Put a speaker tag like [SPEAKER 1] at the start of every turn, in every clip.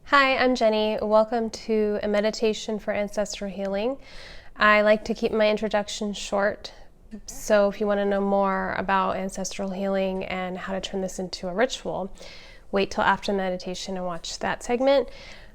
[SPEAKER 1] Hi, I'm Jenny. Welcome to a meditation for ancestral healing. I like to keep my introduction short, so if you want to know more about ancestral healing and how to turn this into a ritual, wait till after meditation and watch that segment.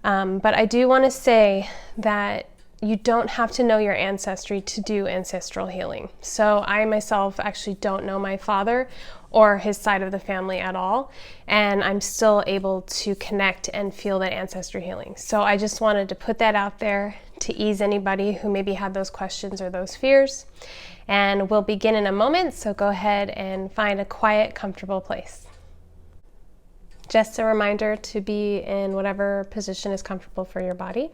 [SPEAKER 1] But I do want to say that you don't have to know your ancestry to do ancestral healing. So I myself actually don't know my father or his side of the family at all, and I'm still able to connect and feel that ancestry healing. So I just wanted to put that out there to ease anybody who maybe had those questions or those fears. And we'll begin in a moment, so go ahead and find a quiet, comfortable place. Just a reminder to be in whatever position is comfortable for your body.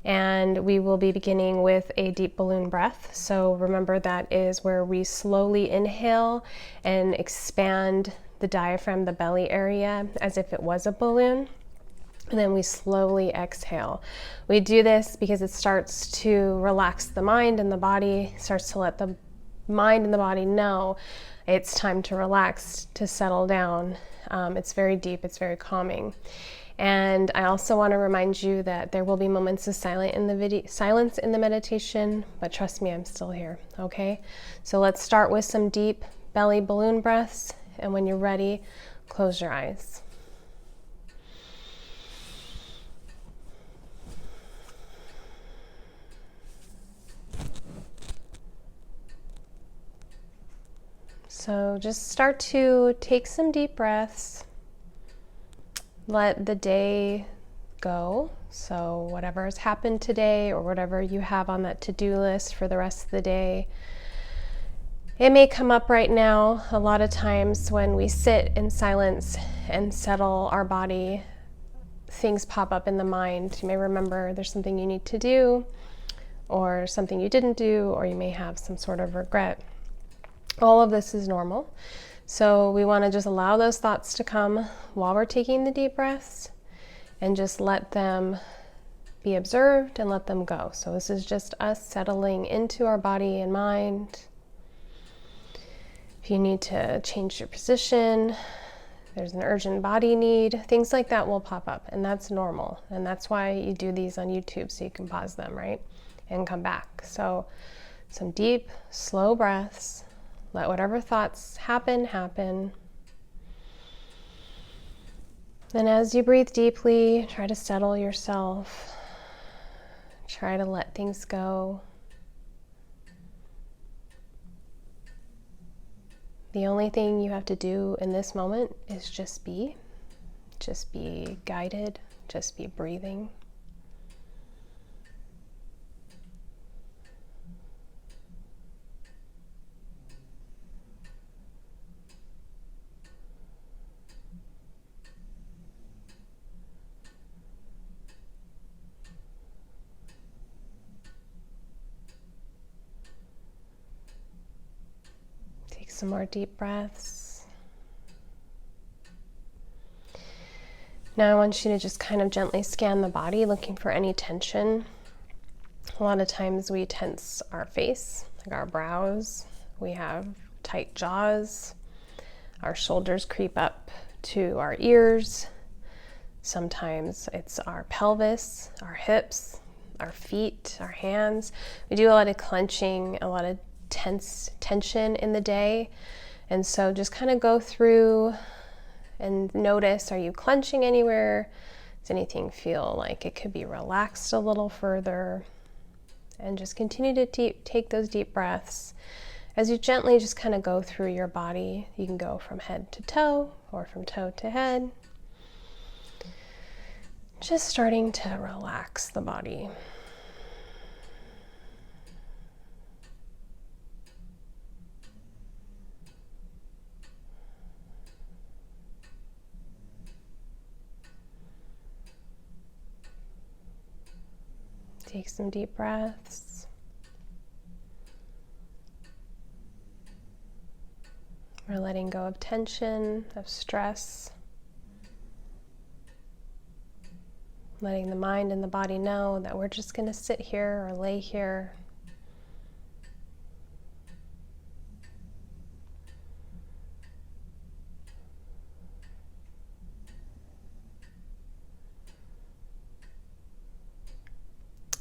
[SPEAKER 1] And we will be beginning with a deep balloon breath. So remember, that is where we slowly inhale and expand the diaphragm, the belly area, as if it was a balloon. And then we slowly exhale. We do this because it starts to relax the mind and the body, starts to let the mind and the body know it's time to relax, to settle down. It's very deep, it's very calming. And I also want to remind you that there will be moments of silence in the meditation, but trust me, I'm still here, okay? So let's start with some deep belly balloon breaths, and when you're ready, close your eyes. So just start to take some deep breaths. Let the day go. So whatever has happened today or whatever you have on that to-do list for the rest of the day, it may come up right now. A lot of times when we sit in silence and settle our body, things pop up in the mind. You may remember there's something you need to do or something you didn't do, or you may have some sort of regret. All of this is normal. So we want to just allow those thoughts to come while we're taking the deep breaths and just let them be observed and let them go. So this is just us settling into our body and mind. If you need to change your position, there's an urgent body need, things like that will pop up, and that's normal. And that's why you do these on YouTube, so you can pause them, right? And come back. So some deep, slow breaths. Let whatever thoughts happen. Then as you breathe deeply, try to settle yourself. Try to let things go. The only thing you have to do in this moment is just be. Just be guided. Just be breathing. Some more deep breaths. Now I want you to just kind of gently scan the body, looking for any tension. A lot of times we tense our face, like our brows. We have tight jaws. Our shoulders creep up to our ears. Sometimes it's our pelvis, our hips, our feet, our hands. We do a lot of clenching, a lot of tension in the day, and so just kind of go through and notice, are you clenching anywhere? Does anything feel like it could be relaxed a little further? And just continue to take those deep breaths as you gently just kind of go through your body. You can go from head to toe or from toe to head, just starting to relax the body. Take some deep breaths. We're letting go of tension, of stress. Letting the mind and the body know that we're just going to sit here or lay here.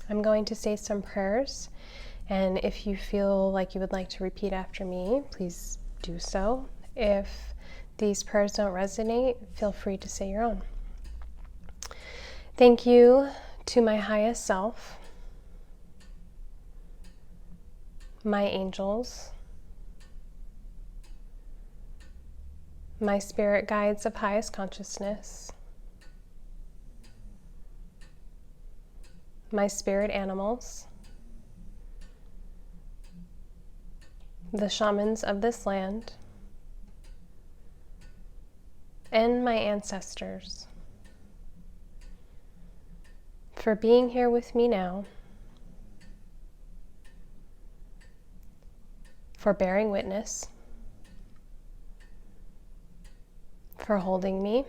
[SPEAKER 1] I'm going to say some prayers, and if you feel like you would like to repeat after me, please do so. If these prayers don't resonate, feel free to say your own. Thank you to my highest self, my angels, my spirit guides of highest consciousness, my spirit animals, the shamans of this land, and my ancestors, for being here with me now, for bearing witness, for holding me,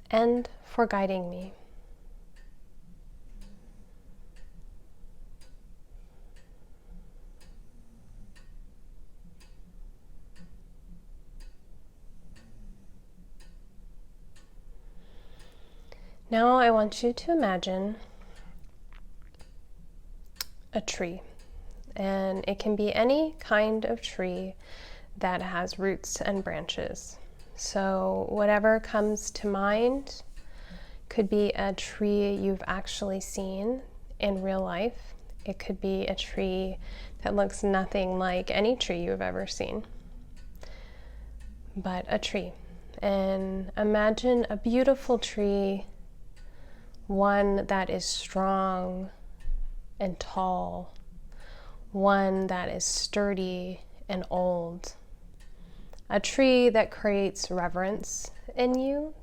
[SPEAKER 1] and for guiding me. Now I want you to imagine a tree, and it can be any kind of tree that has roots and branches. So whatever comes to mind, could be a tree you've actually seen in real life. It could be a tree that looks nothing like any tree you've ever seen, but a tree. And imagine a beautiful tree, one that is strong and tall, one that is sturdy and old, a tree that creates reverence in you.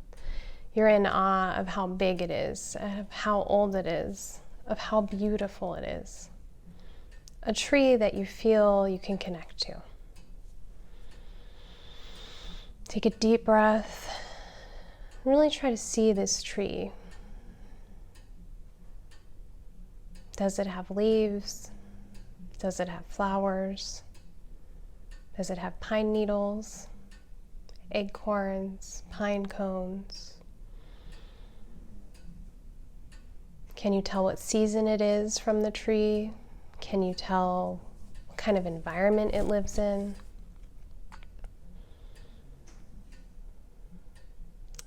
[SPEAKER 1] You're in awe of how big it is, of how old it is, of how beautiful it is. A tree that you feel you can connect to. Take a deep breath. Really try to see this tree. Does it have leaves? Does it have flowers? Does it have pine needles, acorns, pine cones? Can you tell what season it is from the tree? Can you tell what kind of environment it lives in?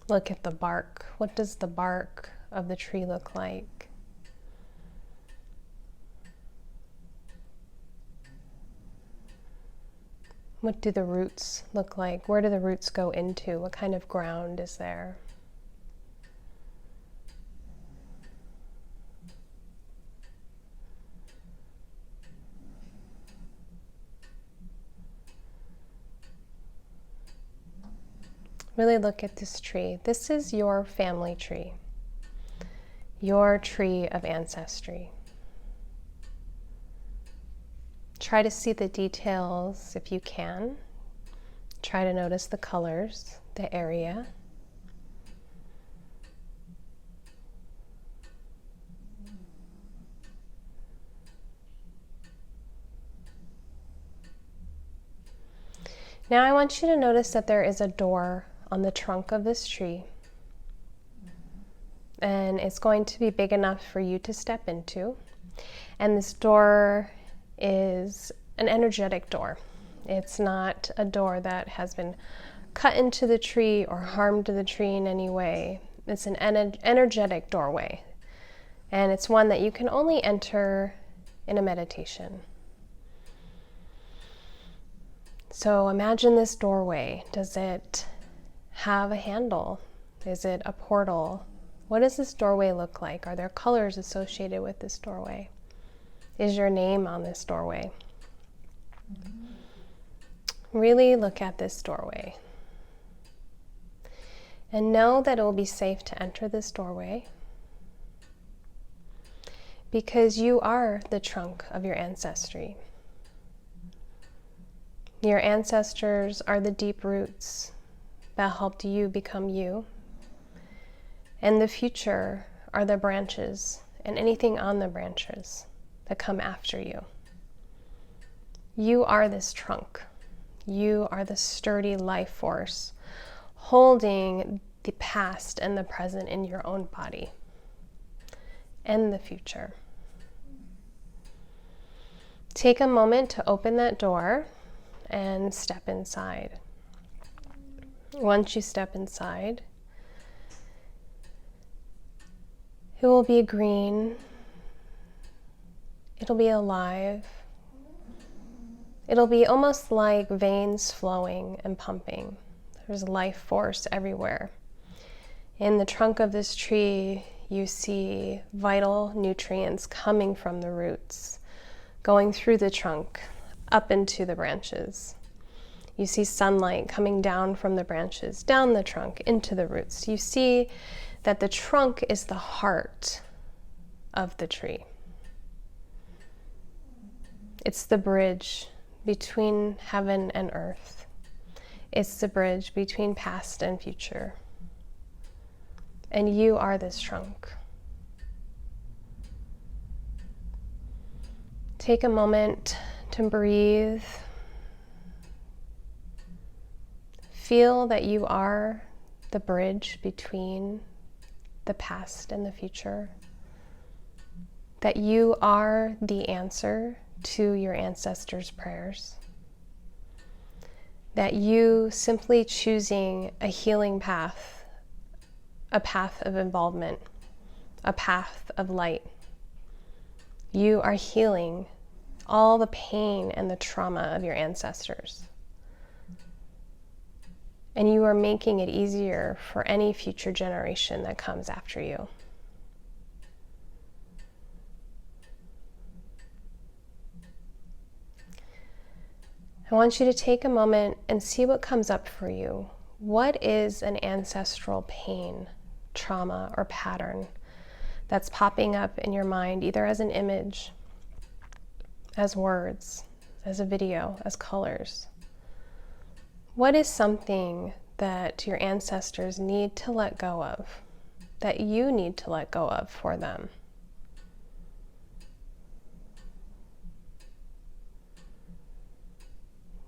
[SPEAKER 1] Look at the bark. What does the bark of the tree look like? What do the roots look like? Where do the roots go into? What kind of ground is there? Really look at this tree. This is your family tree, your tree of ancestry. Try to see the details if you can. Try to notice the colors, the area. Now I want you to notice that there is a door on the trunk of this tree, and it's going to be big enough for you to step into. And this door is an energetic door. It's not a door that has been cut into the tree or harmed the tree in any way. It's an energetic doorway, and it's one that you can only enter in a meditation. So imagine this doorway. Does it have a handle? Is it a portal? What does this doorway look like? Are there colors associated with this doorway? Is your name on this doorway? Really look at this doorway and know that it will be safe to enter this doorway because you are the trunk of your ancestry. Your ancestors are the deep roots that helped you become you, and the future are the branches and anything on the branches that come after you. You are this trunk. You are the sturdy life force holding the past and the present in your own body. and the future. Take a moment to open that door and step inside. Once you step inside, it will be green, it'll be alive, it'll be almost like veins flowing and pumping. There's life force everywhere. In the trunk of this tree, you see vital nutrients coming from the roots, going through the trunk, up into the branches. You see sunlight coming down from the branches, down the trunk, into the roots. You see that the trunk is the heart of the tree. It's the bridge between heaven and earth. It's the bridge between past and future. And you are this trunk. Take a moment to breathe. Feel that you are the bridge between the past and the future. That you are the answer to your ancestors' prayers. That you simply choosing a healing path, a path of involvement, a path of light. You are healing all the pain and the trauma of your ancestors. And you are making it easier for any future generation that comes after you. I want you to take a moment and see what comes up for you. What is an ancestral pain, trauma, or pattern that's popping up in your mind, either as an image, as words, as a video, as colors? What is something that your ancestors need to let go of, that you need to let go of for them?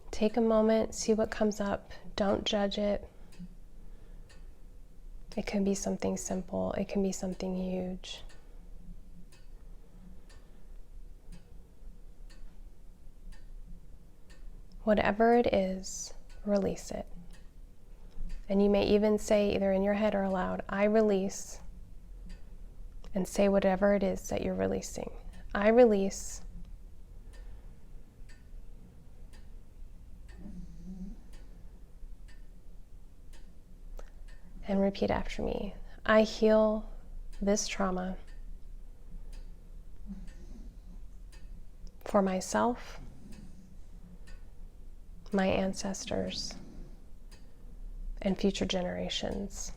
[SPEAKER 1] Take a moment, see what comes up. Don't judge it. It can be something simple. It can be something huge. Whatever it is, release it. And you may even say, either in your head or aloud, I release, and say whatever it is that you're releasing. I release. And repeat after me. I heal this trauma for myself, my ancestors, and future generations.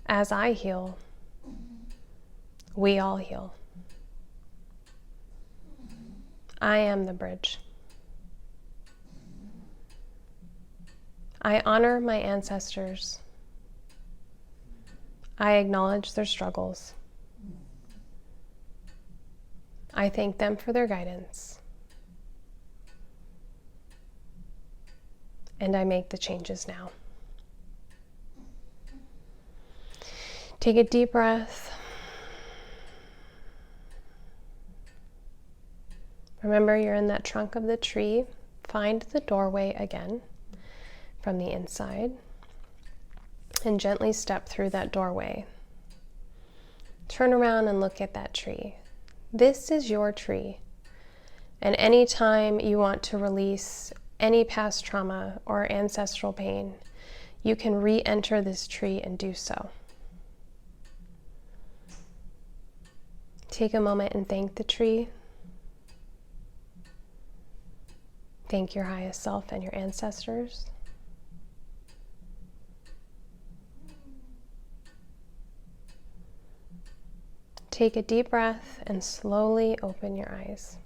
[SPEAKER 1] As I heal, we all heal. I am the bridge. I honor my ancestors. I acknowledge their struggles. I thank them for their guidance. And I make the changes now. Take a deep breath. Remember, you're in that trunk of the tree. Find the doorway again from the inside and gently step through that doorway. Turn around and look at that tree. This is your tree. And anytime you want to release any past trauma or ancestral pain, you can re-enter this tree and do so. Take a moment and thank the tree. Thank your highest self and your ancestors. Take a deep breath and slowly open your eyes.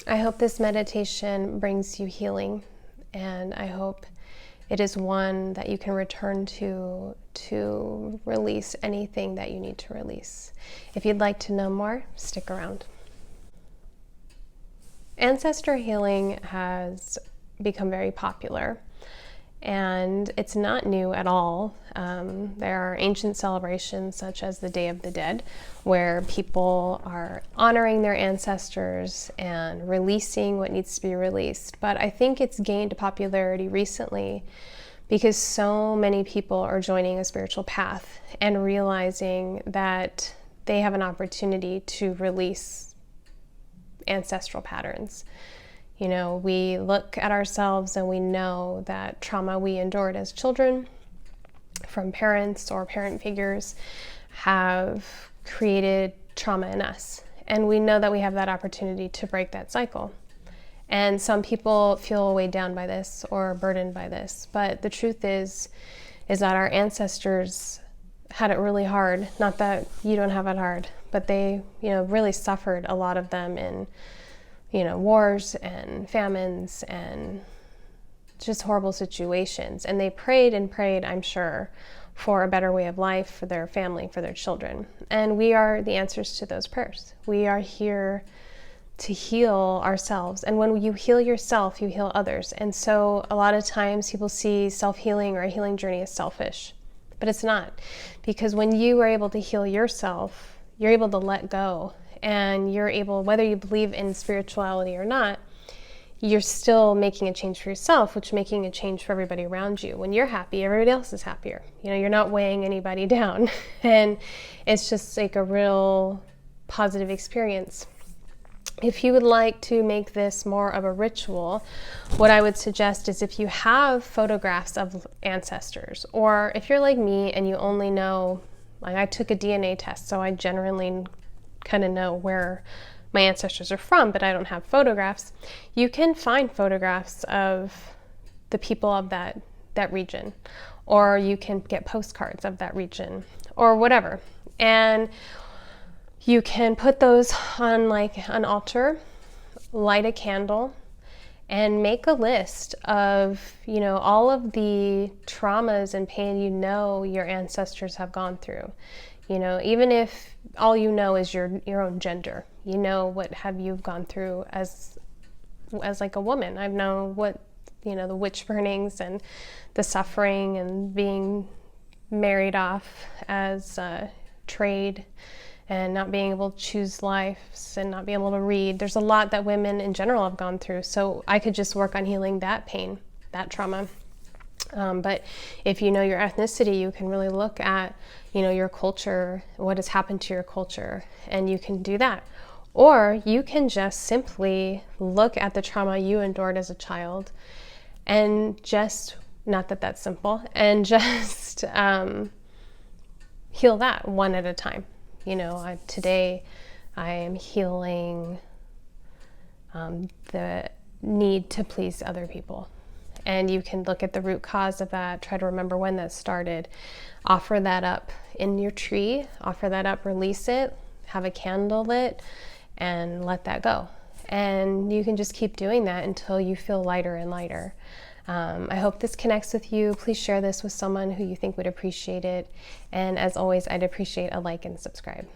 [SPEAKER 1] I hope this meditation brings you healing, and I hope it is one that you can return to release anything that you need to release. If you'd like to know more, stick around. Ancestor healing has become very popular. And it's not new at all. There are ancient celebrations such as the Day of the Dead, where people are honoring their ancestors and releasing what needs to be released. But I think it's gained popularity recently because so many people are joining a spiritual path and realizing that they have an opportunity to release ancestral patterns. You know, we look at ourselves and we know that trauma we endured as children from parents or parent figures have created trauma in us. And we know that we have that opportunity to break that cycle. And some people feel weighed down by this or burdened by this. But the truth is that our ancestors had it really hard. Not that you don't have it hard, but they, really suffered, a lot of them, in wars and famines and just horrible situations. And they prayed and prayed, I'm sure, for a better way of life for their family, for their children. And we are the answers to those prayers. We are here to heal ourselves. And when you heal yourself, you heal others. And so a lot of times people see self-healing or a healing journey as selfish, but it's not. Because when you are able to heal yourself, you're able to let go. And you're able, whether you believe in spirituality or not, you're still making a change for yourself, which is making a change for everybody around you. When you're happy, everybody else is happier. You're not weighing anybody down. And it's just like a real positive experience. If you would like to make this more of a ritual, what I would suggest is if you have photographs of ancestors, or if you're like me and you only know, like I took a DNA test, so I generally kind of know where my ancestors are from, but I don't have photographs. You can find photographs of the people of that region, or you can get postcards of that region, or whatever. And you can put those on like an altar, light a candle, and make a list of, all of the traumas and pain your ancestors have gone through. Even if all you know is your own gender, what have you gone through as like a woman. I know what, the witch burnings and the suffering and being married off as a trade and not being able to choose lives and not being able to read. There's a lot that women in general have gone through. So I could just work on healing that pain, that trauma. But if you know your ethnicity, you can really look at, your culture, what has happened to your culture, and you can do that. Or you can just simply look at the trauma you endured as a child and just, not that that's simple, and just heal that one at a time. Today I am healing the need to please other people. And you can look at the root cause of that, try to remember when that started, offer that up in your tree, offer that up, release it, have a candle lit, and let that go. And you can just keep doing that until you feel lighter and lighter. I hope this connects with you. Please share this with someone who you think would appreciate it. And as always, I'd appreciate a like and subscribe.